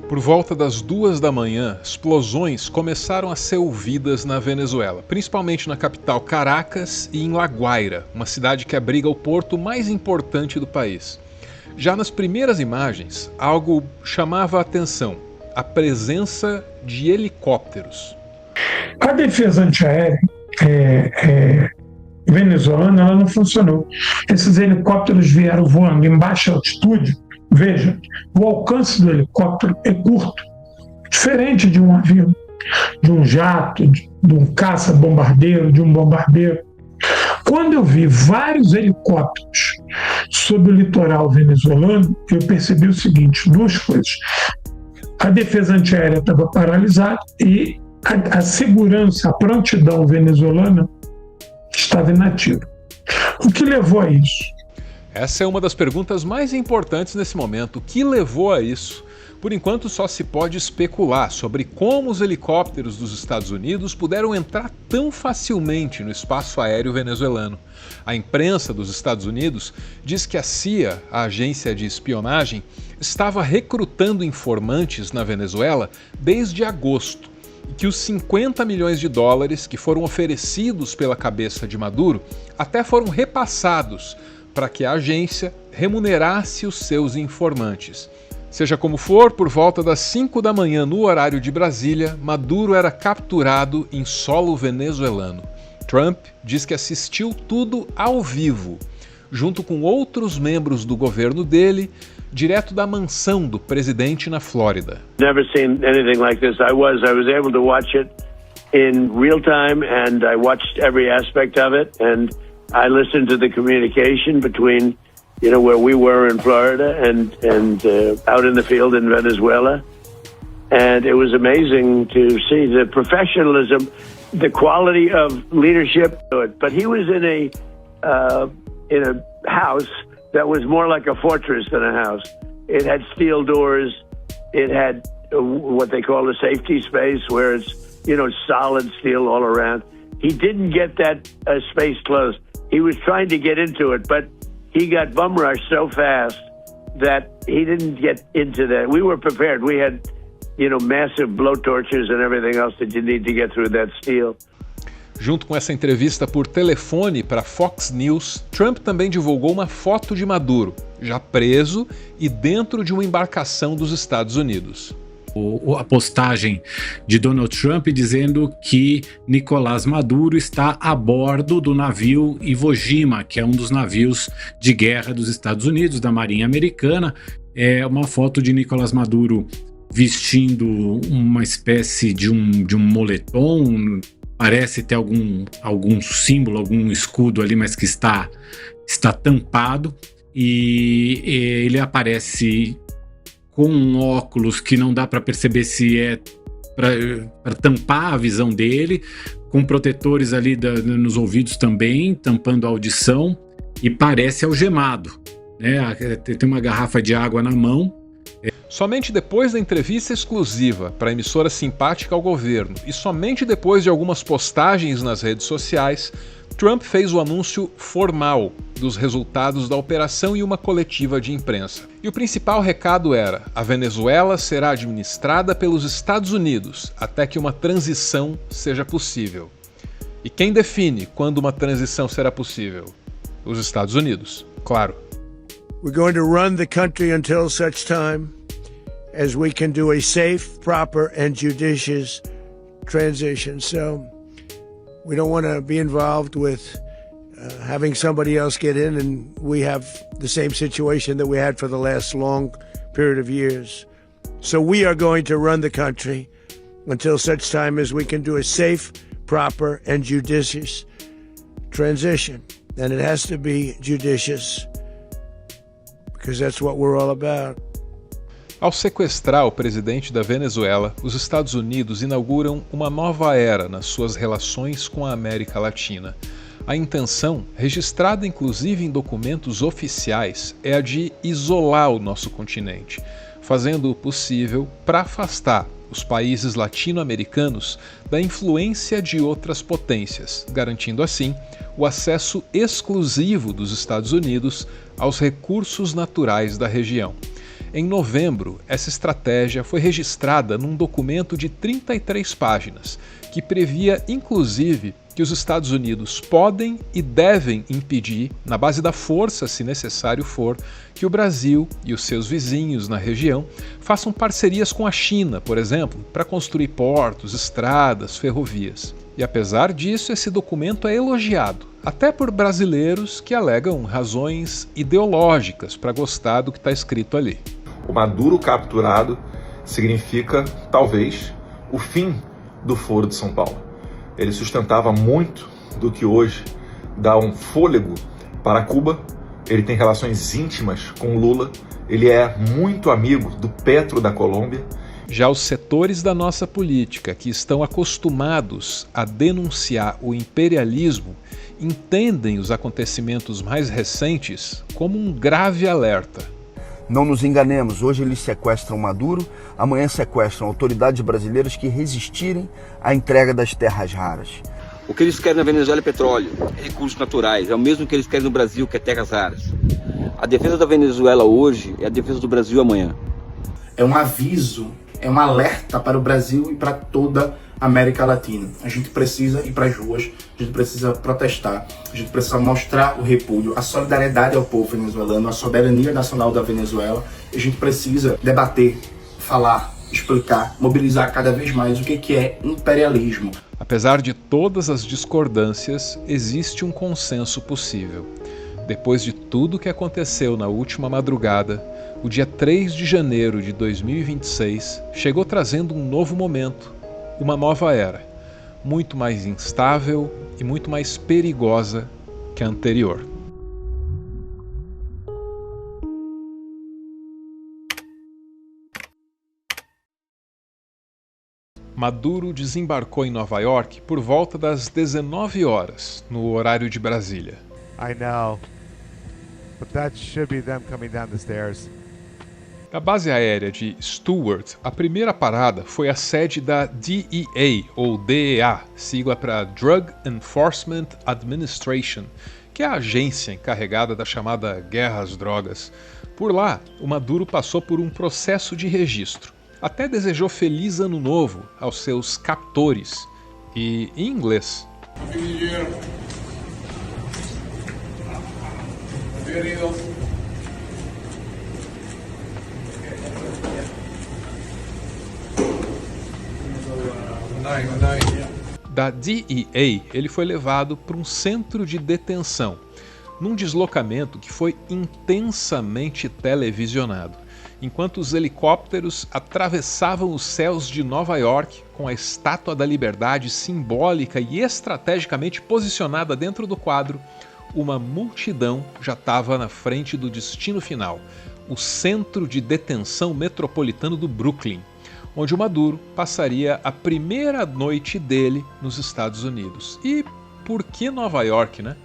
Por volta das 2 da manhã, explosões começaram a ser ouvidas na Venezuela, principalmente na capital Caracas e em La Guaira, uma cidade que abriga o porto mais importante do país. Já nas primeiras imagens, algo chamava a atenção: a presença de helicópteros. A defesa antiaérea venezuelana ela não funcionou. Esses helicópteros vieram voando em baixa altitude. Veja, o alcance do helicóptero é curto, diferente de um avião, de um jato, de um caça-bombardeiro, de um bombardeiro. Quando eu vi vários helicópteros sobre o litoral venezuelano, eu percebi o seguinte: duas coisas. A defesa antiaérea estava paralisada e a segurança, a prontidão venezuelana estava inativa. O que levou a isso? Essa é uma das perguntas mais importantes nesse momento. O que levou a isso? Por enquanto, só se pode especular sobre como os helicópteros dos Estados Unidos puderam entrar tão facilmente no espaço aéreo venezuelano. A imprensa dos Estados Unidos diz que a CIA, a agência de espionagem, estava recrutando informantes na Venezuela desde agosto e que os 50 milhões de dólares que foram oferecidos pela cabeça de Maduro até foram repassados para que a agência remunerasse os seus informantes. Seja como for, por volta das 5 da manhã no horário de Brasília, Maduro era capturado em solo venezuelano. Trump diz que assistiu tudo ao vivo, junto com outros membros do governo dele, direto da mansão do presidente na Flórida. Never seen anything like this. I was able to watch it in real time and I watched every aspect of it and I listened to the communication between, where we were in Florida and out in the field in Venezuela. And it was amazing to see the professionalism, the quality of leadership. But he was in a house that was more like a fortress than a house. It had steel doors. It had what they call a safety space where it's, solid steel all around. He didn't get that space closed. He was trying to get into it, but he got bum rushed so fast that he didn't get into that. We were prepared. We had, massive blowtorches and everything else that you need to get through that steel. Junto com essa entrevista por telefone para Fox News, Trump também divulgou uma foto de Maduro, já preso e dentro de uma embarcação dos Estados Unidos. A postagem de Donald Trump dizendo que Nicolás Maduro está a bordo do navio Iwo Jima, que é um dos navios de guerra dos Estados Unidos, da Marinha Americana. É uma foto de Nicolás Maduro vestindo uma espécie de um moletom, parece ter algum símbolo, algum escudo ali, mas que está tampado, e ele aparece com um óculos que não dá para perceber se é para tampar a visão dele, com protetores ali nos ouvidos também, tampando a audição, e parece algemado, né? Tem uma garrafa de água na mão. Somente depois da entrevista exclusiva para a emissora simpática ao governo e somente depois de algumas postagens nas redes sociais, Trump fez o anúncio formal dos resultados da operação em uma coletiva de imprensa. E o principal recado era: a Venezuela será administrada pelos Estados Unidos até que uma transição seja possível. E quem define quando uma transição será possível? Os Estados Unidos, claro. We're going to run the country until such time as we can do a safe, proper and judicious transition. So we don't want to be involved with having somebody else get in and we have the same situation that we had for the last long period of years. So we are going to run the country until such time as we can do a safe, proper and judicious transition. And it has to be judicious because that's what we're all about. Ao sequestrar o presidente da Venezuela, os Estados Unidos inauguram uma nova era nas suas relações com a América Latina. A intenção, registrada inclusive em documentos oficiais, é a de isolar o nosso continente, fazendo o possível para afastar os países latino-americanos da influência de outras potências, garantindo assim o acesso exclusivo dos Estados Unidos aos recursos naturais da região. Em novembro, essa estratégia foi registrada num documento de 33 páginas, que previa, inclusive, que os Estados Unidos podem e devem impedir, na base da força, se necessário for, que o Brasil e os seus vizinhos na região façam parcerias com a China, por exemplo, para construir portos, estradas, ferrovias. E apesar disso, esse documento é elogiado, até por brasileiros que alegam razões ideológicas para gostar do que está escrito ali. O Maduro capturado significa, talvez, o fim do Foro de São Paulo. Ele sustentava muito do que hoje dá um fôlego para Cuba. Ele tem relações íntimas com Lula. Ele é muito amigo do Petro da Colômbia. Já os setores da nossa política que estão acostumados a denunciar o imperialismo entendem os acontecimentos mais recentes como um grave alerta. Não nos enganemos, hoje eles sequestram Maduro, amanhã sequestram autoridades brasileiras que resistirem à entrega das terras raras. O que eles querem na Venezuela é petróleo, recursos naturais, é o mesmo que eles querem no Brasil, que é terras raras. A defesa da Venezuela hoje é a defesa do Brasil amanhã. É um aviso, é um alerta para o Brasil e para toda a América Latina. A gente precisa ir para as ruas, a gente precisa protestar, a gente precisa mostrar o repúdio, a solidariedade ao povo venezuelano, a soberania nacional da Venezuela. A gente precisa debater, falar, explicar, mobilizar cada vez mais o que é imperialismo. Apesar de todas as discordâncias, existe um consenso possível. Depois de tudo que aconteceu na última madrugada, o dia 3 de janeiro de 2026 chegou trazendo um novo momento, uma nova era, muito mais instável e muito mais perigosa que a anterior. Maduro desembarcou em Nova York por volta das 19 horas, no horário de Brasília. I know, but that should be them coming down the stairs. Da base aérea de Stewart, a primeira parada foi a sede da DEA, ou DEA, sigla para Drug Enforcement Administration, que é a agência encarregada da chamada guerra às drogas. Por lá, o Maduro passou por um processo de registro. Até desejou feliz ano novo aos seus captores, e em inglês. Da DEA, ele foi levado para um centro de detenção, num deslocamento que foi intensamente televisionado, enquanto os helicópteros atravessavam os céus de Nova York com a Estátua da Liberdade simbólica e estrategicamente posicionada dentro do quadro. Uma multidão já estava na frente do destino final, o Centro de Detenção Metropolitano do Brooklyn, onde o Maduro passaria a primeira noite dele nos Estados Unidos. E por que Nova York, né?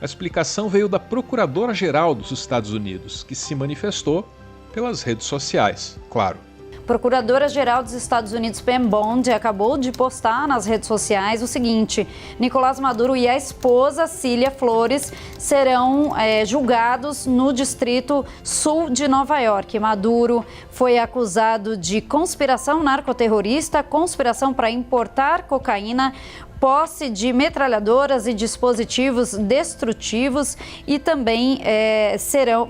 A explicação veio da Procuradora-Geral dos Estados Unidos, que se manifestou pelas redes sociais, claro. Procuradora-Geral dos Estados Unidos, Pam Bondi, acabou de postar nas redes sociais o seguinte: Nicolás Maduro e a esposa Cília Flores serão julgados no Distrito Sul de Nova York. Maduro foi acusado de conspiração narcoterrorista, conspiração para importar cocaína, posse de metralhadoras e dispositivos destrutivos e também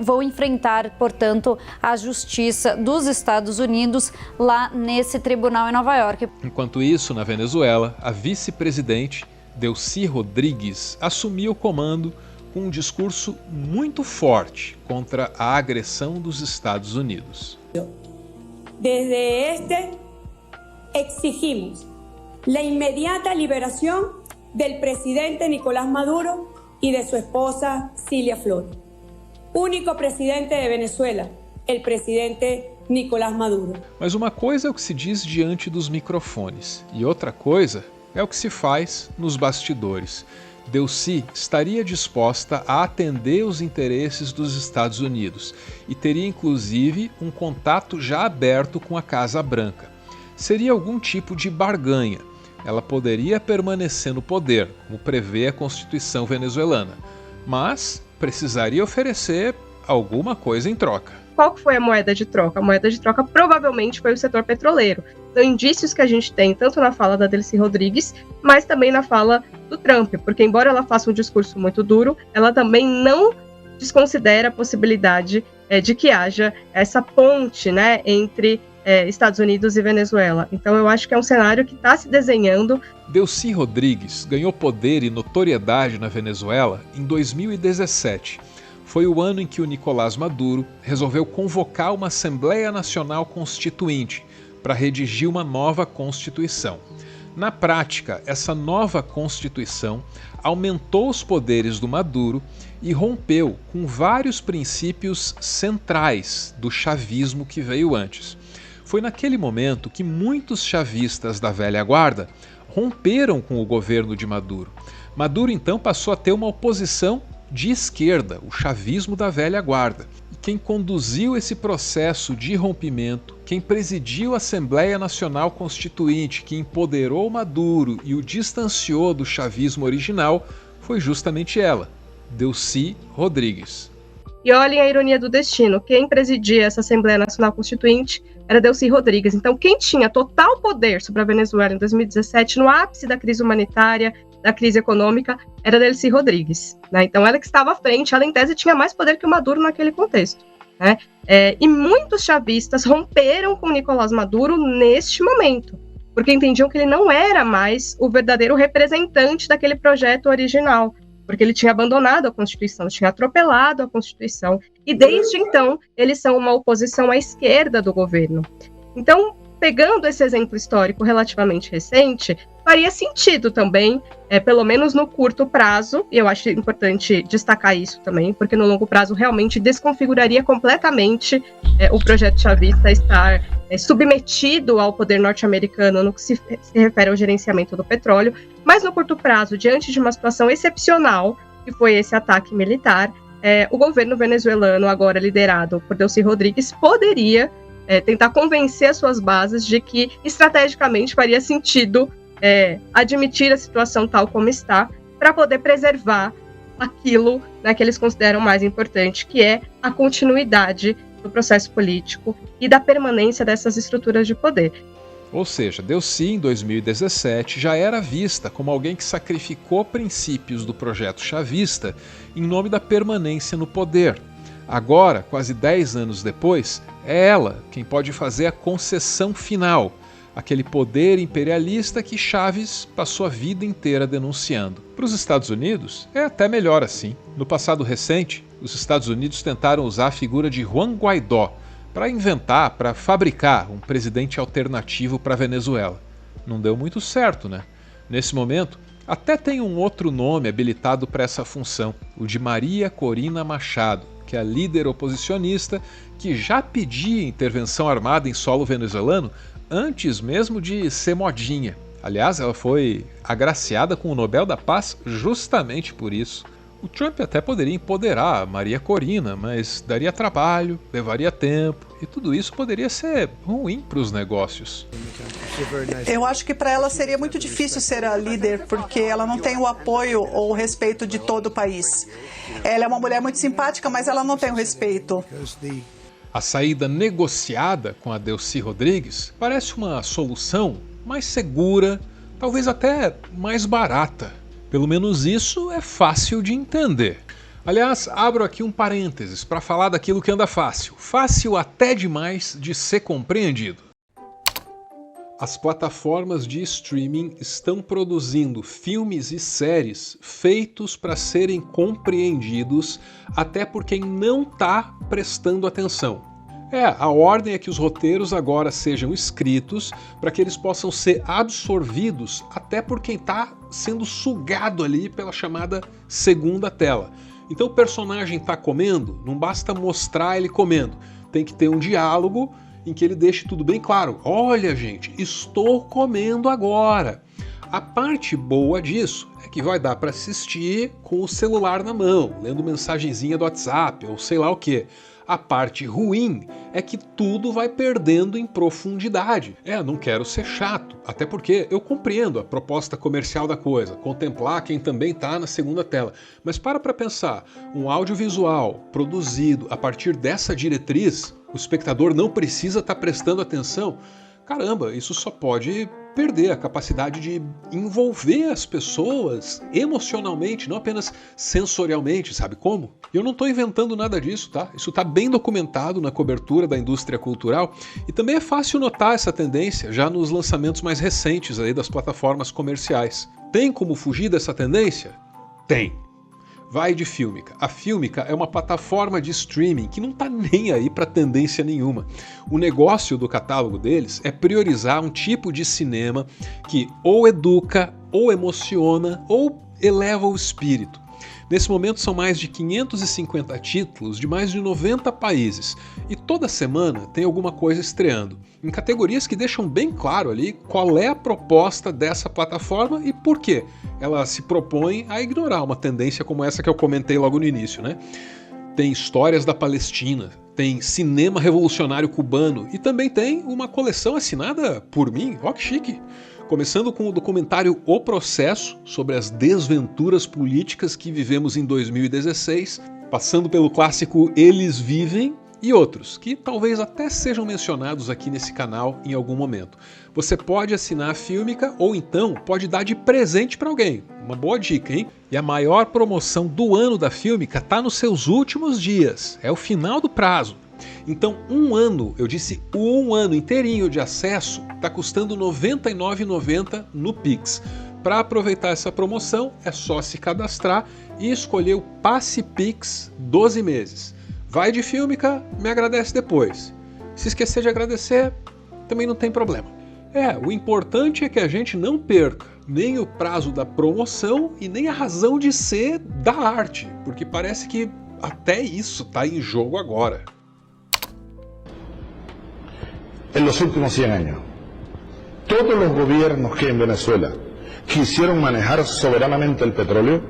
vão enfrentar, portanto, a Justiça dos Estados Unidos lá nesse tribunal em Nova York. Enquanto isso, na Venezuela, a vice-presidente Delcy Rodrigues assumiu o comando com um discurso muito forte contra a agressão dos Estados Unidos. Desde exigimos la inmediata liberación del presidente Nicolás Maduro y de su esposa Cilia Flores. Único presidente de Venezuela, el presidente Nicolás Maduro. Mas uma coisa é o que se diz diante dos microfones e outra coisa é o que se faz nos bastidores. Delcy estaria disposta a atender os interesses dos Estados Unidos e teria inclusive um contato já aberto com a Casa Branca. Seria algum tipo de barganha. Ela poderia permanecer no poder, como prevê a Constituição venezuelana, mas precisaria oferecer alguma coisa em troca. qual foi a moeda de troca? A moeda de troca provavelmente foi o setor petroleiro. São indícios que a gente tem tanto na fala da Delcy Rodrigues, mas também na fala do Trump, porque embora ela faça um discurso muito duro, ela também não desconsidera a possibilidade de que haja essa ponte, né, entre Estados Unidos e Venezuela. Então eu acho que é um cenário que está se desenhando. Delcy Rodrigues ganhou poder e notoriedade na Venezuela em 2017. Foi o ano em que o Nicolás Maduro resolveu convocar uma Assembleia Nacional Constituinte para redigir uma nova Constituição. Na prática, essa nova Constituição aumentou os poderes do Maduro e rompeu com vários princípios centrais do chavismo que veio antes. Foi naquele momento que muitos chavistas da velha guarda romperam com o governo de Maduro. Maduro então passou a ter uma oposição de esquerda, o chavismo da velha guarda. E quem conduziu esse processo de rompimento, quem presidiu a Assembleia Nacional Constituinte, que empoderou Maduro e o distanciou do chavismo original, foi justamente ela, Delcy Rodrigues. E olhem a ironia do destino, quem presidia essa Assembleia Nacional Constituinte era Delcy Rodrigues. Então quem tinha total poder sobre a Venezuela em 2017, no ápice da crise humanitária, da crise econômica, era Delcy Rodrigues, né? Então ela que estava à frente, ela em tese tinha mais poder que o Maduro naquele contexto, né? E muitos chavistas romperam com Nicolás Maduro neste momento, porque entendiam que ele não era mais o verdadeiro representante daquele projeto original, porque ele tinha abandonado a Constituição, tinha atropelado a Constituição, e desde então eles são uma oposição à esquerda do governo. Então, pegando esse exemplo histórico relativamente recente, faria sentido também, pelo menos no curto prazo, e eu acho importante destacar isso também, porque no longo prazo realmente desconfiguraria completamente o projeto chavista estar submetido ao poder norte-americano no que se refere ao gerenciamento do petróleo, mas no curto prazo, diante de uma situação excepcional, que foi esse ataque militar, o governo venezuelano, agora liderado por Delcy Rodrigues, poderia tentar convencer as suas bases de que estrategicamente faria sentido admitir a situação tal como está, para poder preservar aquilo, né, que eles consideram mais importante, que é a continuidade do processo político e da permanência dessas estruturas de poder. Ou seja, Delcy, em 2017, já era vista como alguém que sacrificou princípios do projeto chavista em nome da permanência no poder. Agora, quase 10 anos depois, é ela quem pode fazer a concessão final, aquele poder imperialista que Chávez passou a vida inteira denunciando. Para os Estados Unidos, é até melhor assim. No passado recente, os Estados Unidos tentaram usar a figura de Juan Guaidó para fabricar um presidente alternativo para a Venezuela. Não deu muito certo, né? Nesse momento, até tem um outro nome habilitado para essa função, o de Maria Corina Machado, que é a líder oposicionista que já pedia intervenção armada em solo venezuelano antes mesmo de ser modinha. Aliás, ela foi agraciada com o Nobel da Paz justamente por isso. O Trump até poderia empoderar a Maria Corina, mas daria trabalho, levaria tempo, e tudo isso poderia ser ruim para os negócios. Eu acho que para ela seria muito difícil ser a líder, porque ela não tem o apoio ou o respeito de todo o país. Ela é uma mulher muito simpática, mas ela não tem o respeito. A saída negociada com a Delcy Rodrigues parece uma solução mais segura, talvez até mais barata. Pelo menos isso é fácil de entender. Aliás, abro aqui um parênteses para falar daquilo que anda fácil. Fácil até demais de ser compreendido. As plataformas de streaming estão produzindo filmes e séries feitos para serem compreendidos até por quem não está prestando atenção. A ordem é que os roteiros agora sejam escritos para que eles possam ser absorvidos até por quem está sendo sugado ali pela chamada segunda tela. Então o personagem está comendo, não basta mostrar ele comendo, tem que ter um diálogo em que ele deixe tudo bem claro. Olha, gente, estou comendo agora. A parte boa disso é que vai dar para assistir com o celular na mão, lendo mensagenzinha do WhatsApp ou sei lá o que. A parte ruim é que tudo vai perdendo em profundidade. Não quero ser chato, até porque eu compreendo a proposta comercial da coisa, contemplar quem também está na segunda tela. Mas para pensar, um audiovisual produzido a partir dessa diretriz, o espectador não precisa estar prestando atenção. Caramba, isso só pode perder a capacidade de envolver as pessoas emocionalmente, não apenas sensorialmente, sabe como? E eu não estou inventando nada disso, tá? Isso está bem documentado na cobertura da indústria cultural e também é fácil notar essa tendência já nos lançamentos mais recentes aí das plataformas comerciais. Tem como fugir dessa tendência? Tem. Vai de Filmica. A Filmica é uma plataforma de streaming que não tá nem aí para tendência nenhuma. O negócio do catálogo deles é priorizar um tipo de cinema que ou educa, ou emociona, ou eleva o espírito. Nesse momento são mais de 550 títulos de mais de 90 países e toda semana tem alguma coisa estreando, em categorias que deixam bem claro ali qual é a proposta dessa plataforma e por quê ela se propõe a ignorar uma tendência como essa que eu comentei logo no início, né? Tem histórias da Palestina, tem cinema revolucionário cubano e também tem uma coleção assinada por mim, ó que chique! Começando com o documentário O Processo, sobre as desventuras políticas que vivemos em 2016, passando pelo clássico Eles Vivem e outros, que talvez até sejam mencionados aqui nesse canal em algum momento. Você pode assinar a Filmica ou então pode dar de presente para alguém. Uma boa dica, hein? E a maior promoção do ano da Filmica está nos seus últimos dias, é o final do prazo. Então um ano, eu disse um ano inteirinho de acesso, está custando R$ 99,90 no Pix. Para aproveitar essa promoção é só se cadastrar e escolher o Passe Pix 12 meses. Vai de Filmica, me agradece depois. Se esquecer de agradecer, também não tem problema. O importante é que a gente não perca nem o prazo da promoção e nem a razão de ser da arte, porque parece que até isso está em jogo agora. En los últimos 100 años, todos los gobiernos que en Venezuela quisieron manejar soberanamente el petróleo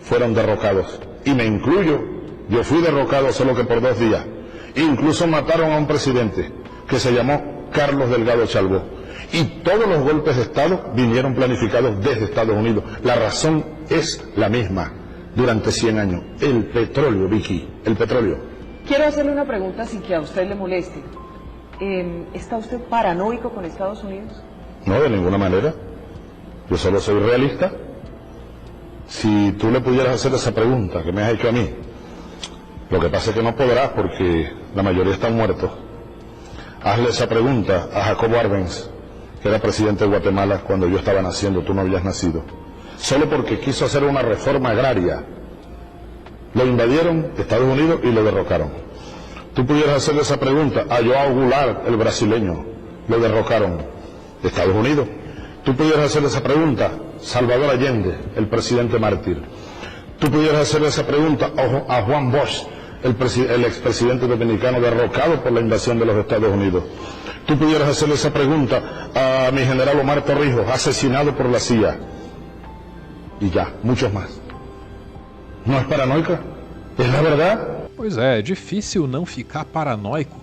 fueron derrocados. Y me incluyo, yo fui derrocado solo que por 2 días. Incluso mataron a un presidente que se llamó Carlos Delgado Chalbó. Y todos los golpes de Estado vinieron planificados desde Estados Unidos. La razón es la misma durante 100 años. El petróleo, Vicky, el petróleo. Quiero hacerle una pregunta sin que a usted le moleste. ¿Está usted paranoico con Estados Unidos? No, de ninguna manera. Yo solo soy realista. Si tú le pudieras hacer esa pregunta que me has hecho a mí, lo que pasa es que no podrás porque la mayoría están muertos. Hazle esa pregunta a Jacobo Arbenz, que era presidente de Guatemala cuando yo estaba naciendo, tú no habías nacido. Solo porque quiso hacer una reforma agraria. Lo invadieron Estados Unidos y lo derrocaron. Tú pudieras hacerle esa pregunta a João Goulart, el brasileño, lo derrocaron Estados Unidos. Tú pudieras hacerle esa pregunta a Salvador Allende, el presidente mártir. Tú pudieras hacerle esa pregunta a Juan Bosch, el expresidente dominicano derrocado por la invasión de los Estados Unidos. Tú pudieras hacerle esa pregunta a mi general Omar Torrijos, asesinado por la CIA. Y ya, muchos más. ¿No es paranoica? ¿Es la verdad? Pois é difícil não ficar paranoico,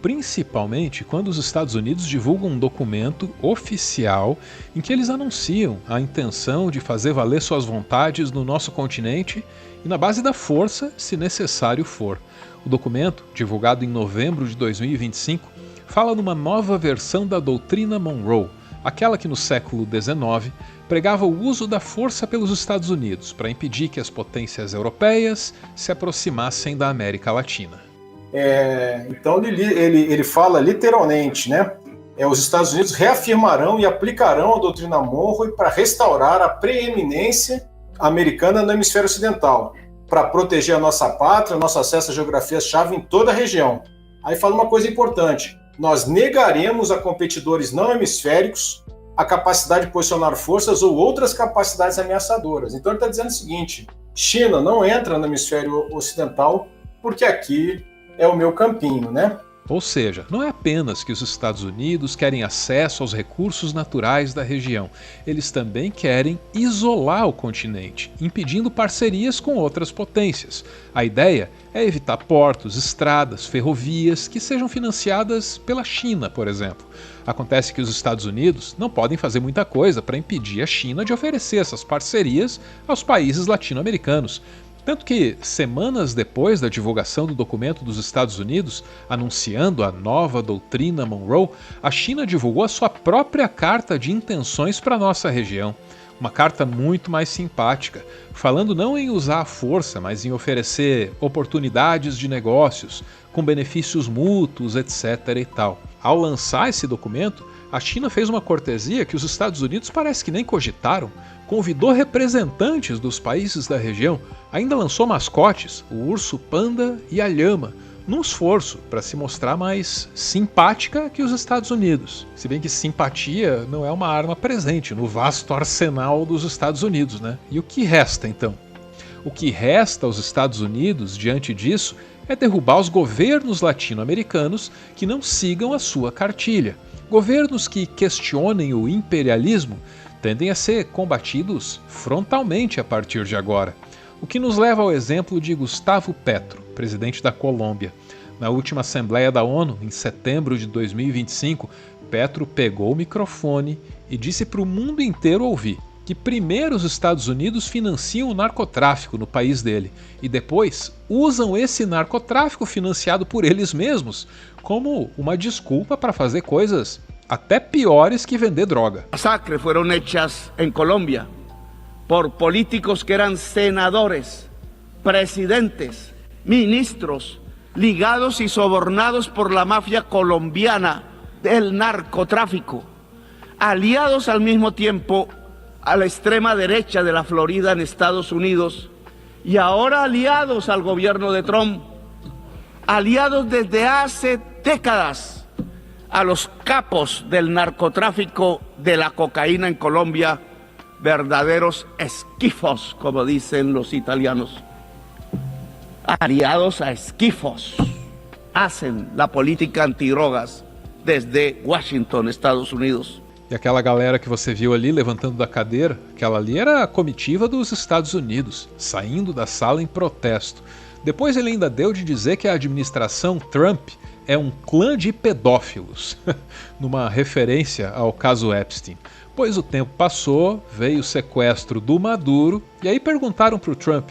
principalmente quando os Estados Unidos divulgam um documento oficial em que eles anunciam a intenção de fazer valer suas vontades no nosso continente e na base da força, se necessário for. O documento, divulgado em novembro de 2025, fala numa nova versão da doutrina Monroe, aquela que no século XIX pregava o uso da força pelos Estados Unidos para impedir que as potências europeias se aproximassem da América Latina. Então ele fala literalmente, né? Os Estados Unidos reafirmarão e aplicarão a doutrina Monroe para restaurar a preeminência americana no hemisfério ocidental, para proteger a nossa pátria, nosso acesso a geografias-chave em toda a região. Aí fala uma coisa importante: nós negaremos a competidores não hemisféricos a capacidade de posicionar forças ou outras capacidades ameaçadoras. Então ele está dizendo o seguinte: China não entra no hemisfério ocidental porque aqui é o meu campinho, né? Ou seja, não é apenas que os Estados Unidos querem acesso aos recursos naturais da região, eles também querem isolar o continente, impedindo parcerias com outras potências. A ideia é evitar portos, estradas, ferrovias que sejam financiadas pela China, por exemplo. Acontece que os Estados Unidos não podem fazer muita coisa para impedir a China de oferecer essas parcerias aos países latino-americanos. Tanto que, semanas depois da divulgação do documento dos Estados Unidos, anunciando a nova doutrina Monroe, a China divulgou a sua própria carta de intenções para a nossa região. Uma carta muito mais simpática, falando não em usar a força, mas em oferecer oportunidades de negócios, com benefícios mútuos, etc. e tal. Ao lançar esse documento, a China fez uma cortesia que os Estados Unidos parece que nem cogitaram, convidou representantes dos países da região, ainda lançou mascotes, o urso panda e a lhama, num esforço para se mostrar mais simpática que os Estados Unidos. Se bem que simpatia não é uma arma presente no vasto arsenal dos Estados Unidos, né? E o que resta então? O que resta aos Estados Unidos diante disso é derrubar os governos latino-americanos que não sigam a sua cartilha. Governos que questionem o imperialismo tendem a ser combatidos frontalmente a partir de agora. O que nos leva ao exemplo de Gustavo Petro, presidente da Colômbia. Na última Assembleia da ONU, em setembro de 2025, Petro pegou o microfone e disse para o mundo inteiro ouvir que primeiro os Estados Unidos financiam o narcotráfico no país dele e depois usam esse narcotráfico financiado por eles mesmos como uma desculpa para fazer coisas até piores que vender droga. Masacres fueron hechas en Colombia por políticos que eran senadores, presidentes, ministros, ligados y sobornados por la mafia colombiana del narcotráfico, aliados al mismo tiempo a la extrema derecha de la Florida en Estados Unidos y ahora aliados al gobierno de Trump, aliados desde hace décadas a los capos del narcotráfico de la cocaína en Colombia, verdaderos esquifos, como dicen los italianos. Aliados a esquifos, hacen la política antidrogas desde Washington, Estados Unidos. E aquela galera que você viu ali levantando da cadeira, aquela ali era a comitiva dos Estados Unidos, saindo da sala em protesto. Depois ele ainda deu de dizer que a administração Trump é um clã de pedófilos, numa referência ao caso Epstein. Pois o tempo passou, veio o sequestro do Maduro, e aí perguntaram pro Trump: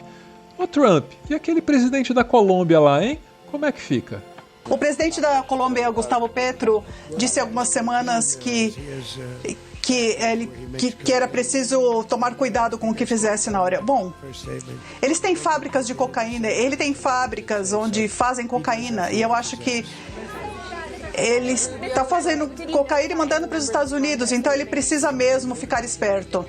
"Ô Trump, e aquele presidente da Colômbia lá, hein? Como é que fica?" O presidente da Colômbia, Gustavo Petro, disse há algumas semanas que era preciso tomar cuidado com o que fizesse na hora. Bom, eles têm fábricas de cocaína, ele tem fábricas onde fazem cocaína, e eu acho que ele está fazendo cocaína e mandando para os Estados Unidos, então ele precisa mesmo ficar esperto.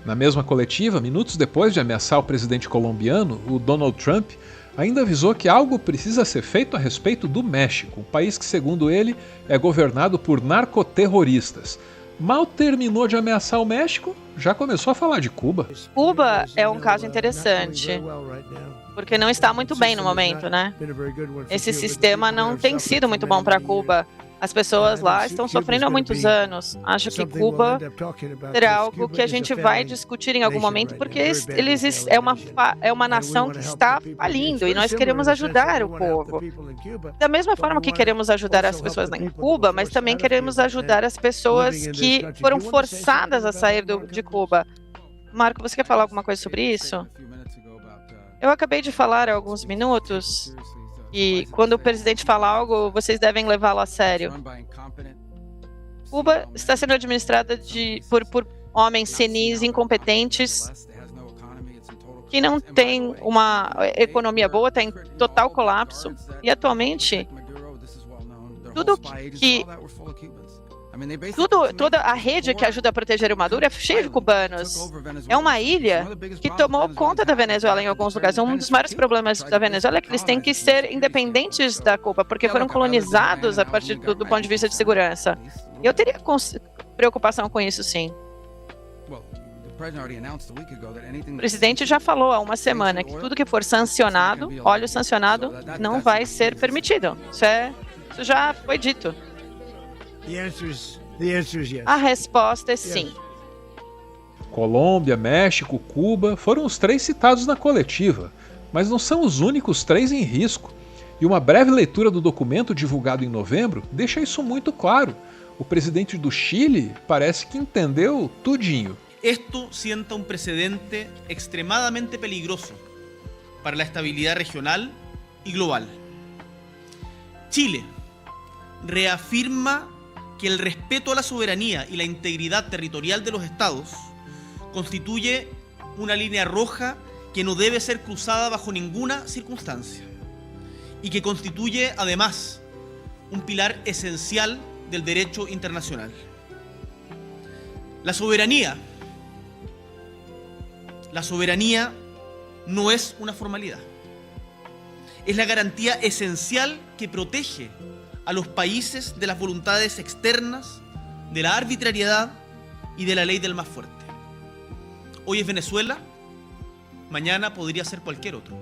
Na mesma coletiva, minutos depois de ameaçar o presidente colombiano, o Donald Trump ainda avisou que algo precisa ser feito a respeito do México, um país que, segundo ele, é governado por narcoterroristas. Mal terminou de ameaçar o México, já começou a falar de Cuba. Cuba é um caso interessante, porque não está muito bem no momento, né? Esse sistema não tem sido muito bom para Cuba. As pessoas lá estão sofrendo há muitos anos. Acho que Cuba será algo que a gente vai discutir em algum momento, porque é uma nação que está falindo e nós queremos ajudar o povo. Da mesma forma que queremos ajudar as pessoas em Cuba, mas também queremos ajudar as pessoas que foram forçadas a sair de Cuba. Marco, você quer falar alguma coisa sobre isso? Eu acabei de falar há alguns minutos. E quando o presidente fala algo, vocês devem levá-lo a sério. Cuba está sendo administrada por homens senis, incompetentes, que não têm uma economia boa, está em total colapso. E atualmente, toda a rede que ajuda a proteger o Maduro é cheia de cubanos. É uma ilha que tomou conta da Venezuela em alguns lugares. Um dos maiores problemas da Venezuela é que eles têm que ser independentes da Cuba, porque foram colonizados a partir do ponto de vista de segurança. Eu teria preocupação com isso, sim. O presidente já falou há uma semana que tudo que for sancionado, óleo sancionado, não vai ser permitido. Isso é Isso já foi dito. The answer is yes. A resposta é sim. Colômbia, México, Cuba foram os 3 citados na coletiva, mas não são os únicos 3 em risco. E uma breve leitura do documento divulgado em novembro deixa isso muito claro. O presidente do Chile parece que entendeu tudinho. Esto sienta un precedente extremadamente peligroso para la estabilidad regional y global. Chile reafirma que el respeto a la soberanía y la integridad territorial de los estados constituye una línea roja que no debe ser cruzada bajo ninguna circunstancia y que constituye además un pilar esencial del derecho internacional. La soberanía no es una formalidad. Es la garantía esencial que protege a los países de las voluntades externas, de la arbitrariedad y de la ley del más fuerte. Hoy es Venezuela, mañana podría ser cualquier otro.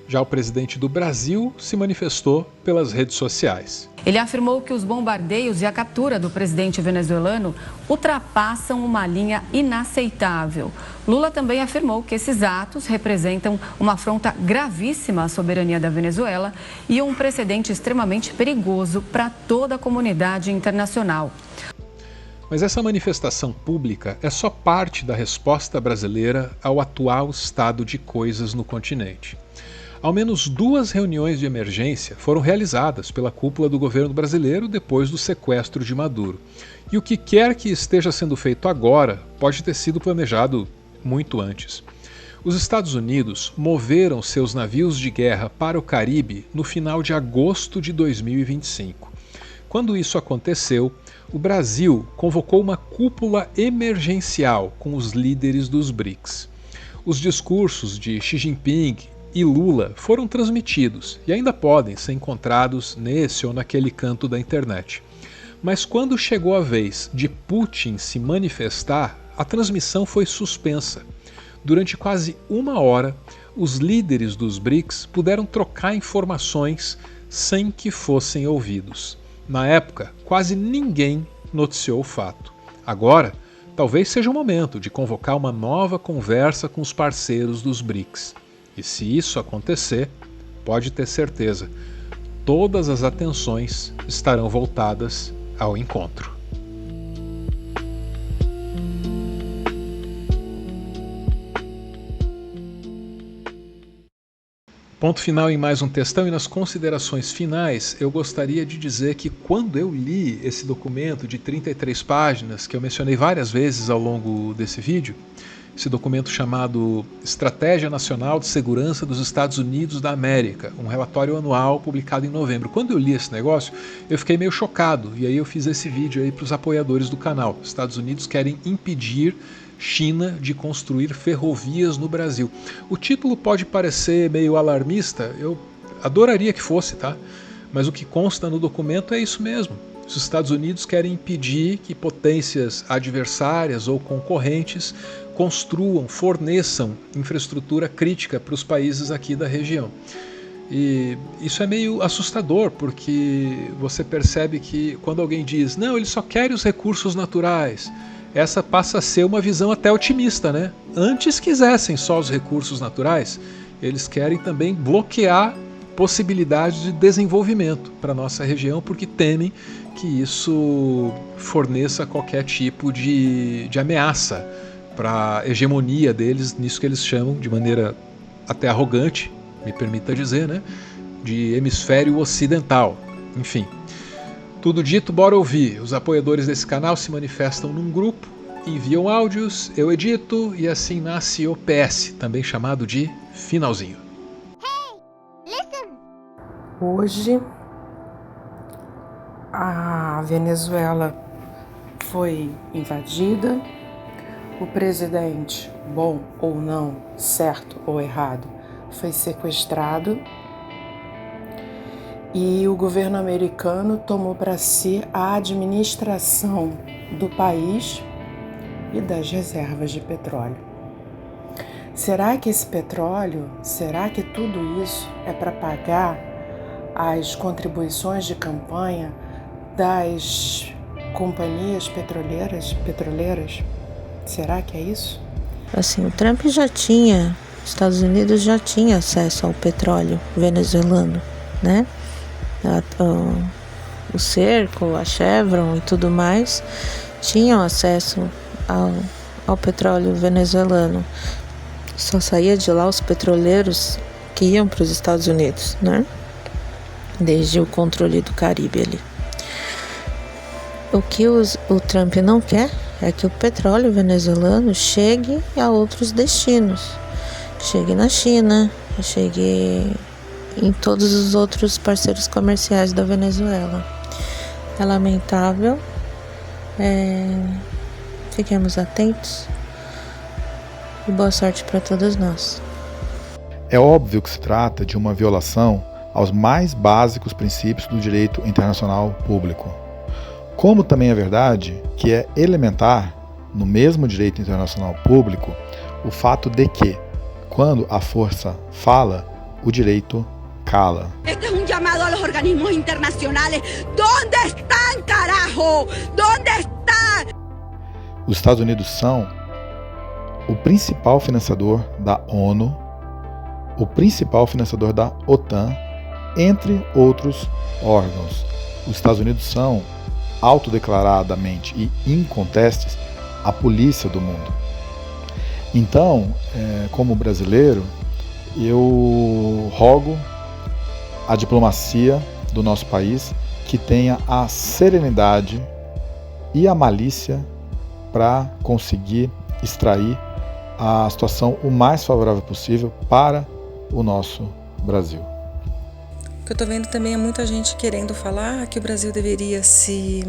Já o presidente do Brasil se manifestou pelas redes sociais. Ele afirmou que os bombardeios e a captura do presidente venezuelano ultrapassam uma linha inaceitável. Lula também afirmou que esses atos representam uma afronta gravíssima à soberania da Venezuela e um precedente extremamente perigoso para toda a comunidade internacional. Mas essa manifestação pública é só parte da resposta brasileira ao atual estado de coisas no continente. Ao menos 2 reuniões de emergência foram realizadas pela cúpula do governo brasileiro depois do sequestro de Maduro. E o que quer que esteja sendo feito agora pode ter sido planejado muito antes. Os Estados Unidos moveram seus navios de guerra para o Caribe no final de agosto de 2025. Quando isso aconteceu, o Brasil convocou uma cúpula emergencial com os líderes dos BRICS. Os discursos de Xi Jinping e Lula foram transmitidos e ainda podem ser encontrados nesse ou naquele canto da internet. Mas quando chegou a vez de Putin se manifestar, a transmissão foi suspensa. Durante quase 1 hora, os líderes dos BRICS puderam trocar informações sem que fossem ouvidos. Na época, quase ninguém noticiou o fato. Agora, talvez seja o momento de convocar uma nova conversa com os parceiros dos BRICS. E se isso acontecer, pode ter certeza, todas as atenções estarão voltadas ao encontro. Ponto final em mais um textão, e nas considerações finais eu gostaria de dizer que quando eu li esse documento de 33 páginas, que eu mencionei várias vezes ao longo desse vídeo, esse documento chamado Estratégia Nacional de Segurança dos Estados Unidos da América, um relatório anual publicado em novembro. Quando eu li esse negócio, eu fiquei meio chocado, e aí eu fiz esse vídeo aí para os apoiadores do canal. Os Estados Unidos querem impedir China de construir ferrovias no Brasil. O título pode parecer meio alarmista, eu adoraria que fosse, tá? Mas o que consta no documento é isso mesmo. Os Estados Unidos querem impedir que potências adversárias ou concorrentes construam, forneçam infraestrutura crítica para os países aqui da região. E isso é meio assustador, porque você percebe que quando alguém diz não, eles só querem os recursos naturais, essa passa a ser uma visão até otimista, né? Antes quisessem só os recursos naturais, eles querem também bloquear possibilidades de desenvolvimento para a nossa região, porque temem que isso forneça qualquer tipo de ameaça para a hegemonia deles, nisso que eles chamam, de maneira até arrogante, me permita dizer, né, de hemisfério ocidental. Enfim, tudo dito, bora ouvir. Os apoiadores desse canal se manifestam num grupo, enviam áudios, eu edito e assim nasce o PS, também chamado de finalzinho. Hoje, a Venezuela foi invadida, o presidente, bom ou não, certo ou errado, foi sequestrado e o governo americano tomou para si a administração do país e das reservas de petróleo. Será que esse petróleo, será que tudo isso é para pagar as contribuições de campanha das companhias petroleiras? Será que é isso? Assim, o Trump os Estados Unidos já tinha acesso ao petróleo venezuelano, né? O cerco, a Chevron e tudo mais tinham acesso ao petróleo venezuelano. Só saía de lá os petroleiros que iam para os Estados Unidos, né? Desde o controle do Caribe ali. O que o Trump não quer é que o petróleo venezuelano chegue a outros destinos. Chegue na China, chegue em todos os outros parceiros comerciais da Venezuela. É lamentável. Fiquemos atentos. E boa sorte para todos nós. É óbvio que se trata de uma violação aos mais básicos princípios do direito internacional público. Como também é verdade que é elementar, no mesmo direito internacional público, o fato de que, quando a força fala, o direito cala. Este es un llamado a los organismos internacionales. ¿Dónde están, carajo? ¿Dónde están? Os Estados Unidos são o principal financiador da ONU, o principal financiador da OTAN, entre outros órgãos. Os Estados Unidos são, autodeclaradamente e incontestes, a polícia do mundo. Então, como brasileiro, eu rogo à diplomacia do nosso país que tenha a serenidade e a malícia para conseguir extrair a situação o mais favorável possível para o nosso Brasil. O que eu estou vendo também é muita gente querendo falar que o Brasil deveria se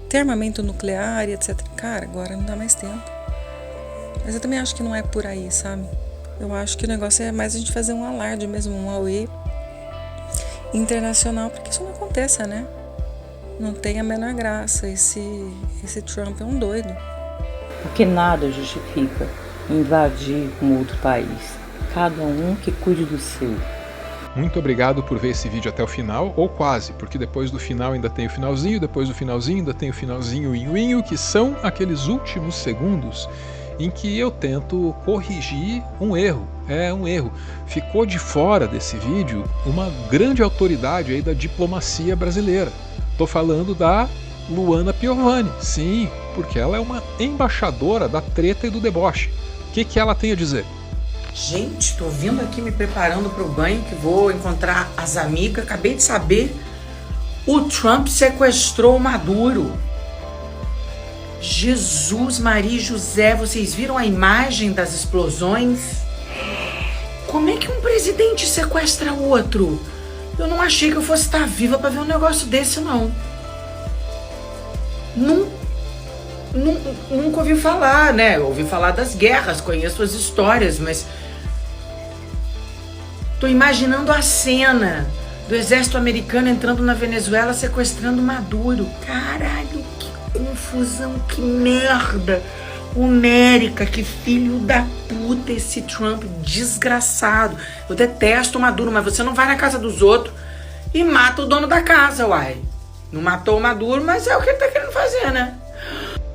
ter armamento nuclear e etc. Cara, agora não dá mais tempo. Mas eu também acho que não é por aí, sabe? Eu acho que o negócio é mais a gente fazer um alarde mesmo, um AUE internacional, para que isso não aconteça, né? Não tem a menor graça. Esse Trump é um doido. Porque nada justifica invadir um outro país. Cada um que cuide do seu. Muito obrigado por ver esse vídeo até o final, ou quase, porque depois do final ainda tem o finalzinho, depois do finalzinho ainda tem o finalzinho, que são aqueles últimos segundos em que eu tento corrigir um erro. É um erro. Ficou de fora desse vídeo uma grande autoridade aí da diplomacia brasileira. Estou falando da Luana Piovani, sim, porque ela é uma embaixadora da treta e do deboche. O que ela tem a dizer? Gente, tô vindo aqui me preparando para o banho, que vou encontrar as amigas. Acabei de saber, o Trump sequestrou o Maduro. Jesus, Maria e José, vocês viram a imagem das explosões? Como é que um presidente sequestra outro? Eu não achei que eu fosse estar viva para ver um negócio desse, não. Nunca ouvi falar, né? Eu ouvi falar das guerras, conheço as histórias, mas tô imaginando a cena do exército americano entrando na Venezuela sequestrando Maduro. Caralho, que confusão, que merda. Homérica, que filho da puta esse Trump desgraçado. Eu detesto o Maduro, mas você não vai na casa dos outros e mata o dono da casa, uai. Não matou o Maduro, mas é o que ele tá querendo fazer, né?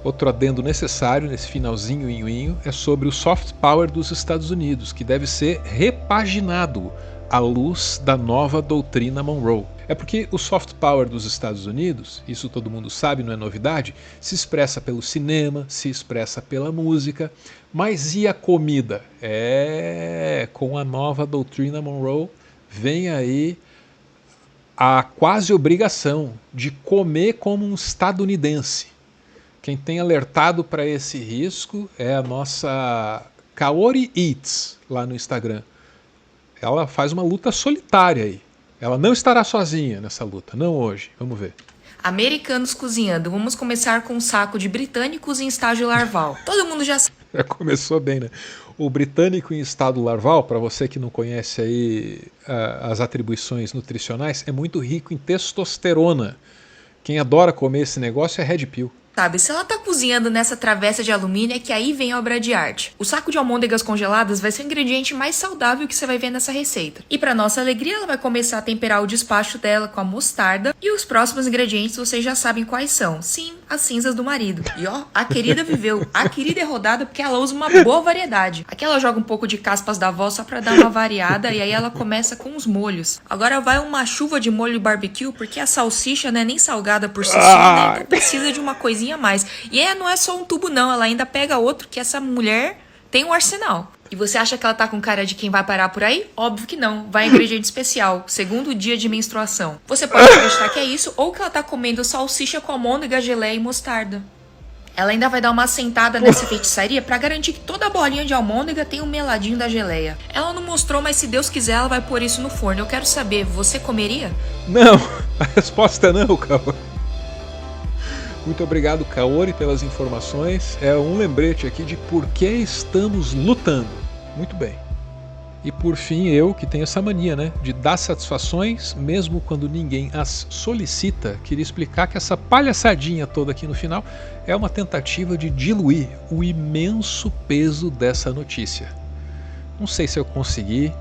Outro adendo necessário nesse finalzinho é sobre o soft power dos Estados Unidos, que deve ser repaginado à luz da nova doutrina Monroe. É porque o soft power dos Estados Unidos, isso todo mundo sabe, não é novidade, se expressa pelo cinema, se expressa pela música, mas e a comida? Com a nova doutrina Monroe vem aí a quase obrigação de comer como um estadunidense. Quem tem alertado para esse risco é a nossa Kaori Eats, lá no Instagram. Ela faz uma luta solitária aí. Ela não estará sozinha nessa luta, não hoje. Vamos ver. Americanos cozinhando. Vamos começar com um saco de britânicos em estágio larval. Todo mundo já sabe. Já começou bem, né? O britânico em estado larval, para você que não conhece aí as atribuições nutricionais, é muito rico em testosterona. Quem adora comer esse negócio é Red Pill. Sabe, se ela tá cozinhando nessa travessa de alumínio é que aí vem a obra de arte. O saco de almôndegas congeladas vai ser o ingrediente mais saudável que você vai ver nessa receita. E para nossa alegria, ela vai começar a temperar o despacho dela com a mostarda. E os próximos ingredientes vocês já sabem quais são. Sim, as cinzas do marido. E ó, a querida viveu. A querida é rodada porque ela usa uma boa variedade. Aqui ela joga um pouco de caspas da avó só pra dar uma variada. E aí ela começa com os molhos. Agora vai uma chuva de molho barbecue porque a salsicha não é nem salgada por si só, né? Então precisa de uma coisinha a mais. E não é só um tubo não, ela ainda pega outro que essa mulher tem um arsenal. E você acha que ela tá com cara de quem vai parar por aí? Óbvio que não. Vai ingrediente especial, segundo dia de menstruação. Você pode acreditar que é isso ou que ela tá comendo salsicha com almôndega, geleia e mostarda. Ela ainda vai dar uma sentada nessa feitiçaria pra garantir que toda bolinha de almôndega tem um meladinho da geleia. Ela não mostrou, mas se Deus quiser ela vai pôr isso no forno. Eu quero saber, você comeria? Não, a resposta é não, Kaori. Muito obrigado, Kaori, pelas informações. É um lembrete aqui de por que estamos lutando. Muito bem. E por fim, eu que tenho essa mania, né, de dar satisfações mesmo quando ninguém as solicita, queria explicar que essa palhaçadinha toda aqui no final é uma tentativa de diluir o imenso peso dessa notícia. Não sei se eu consegui,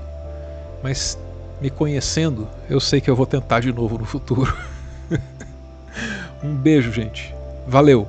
mas me conhecendo, eu sei que eu vou tentar de novo no futuro. Um beijo, gente. Valeu!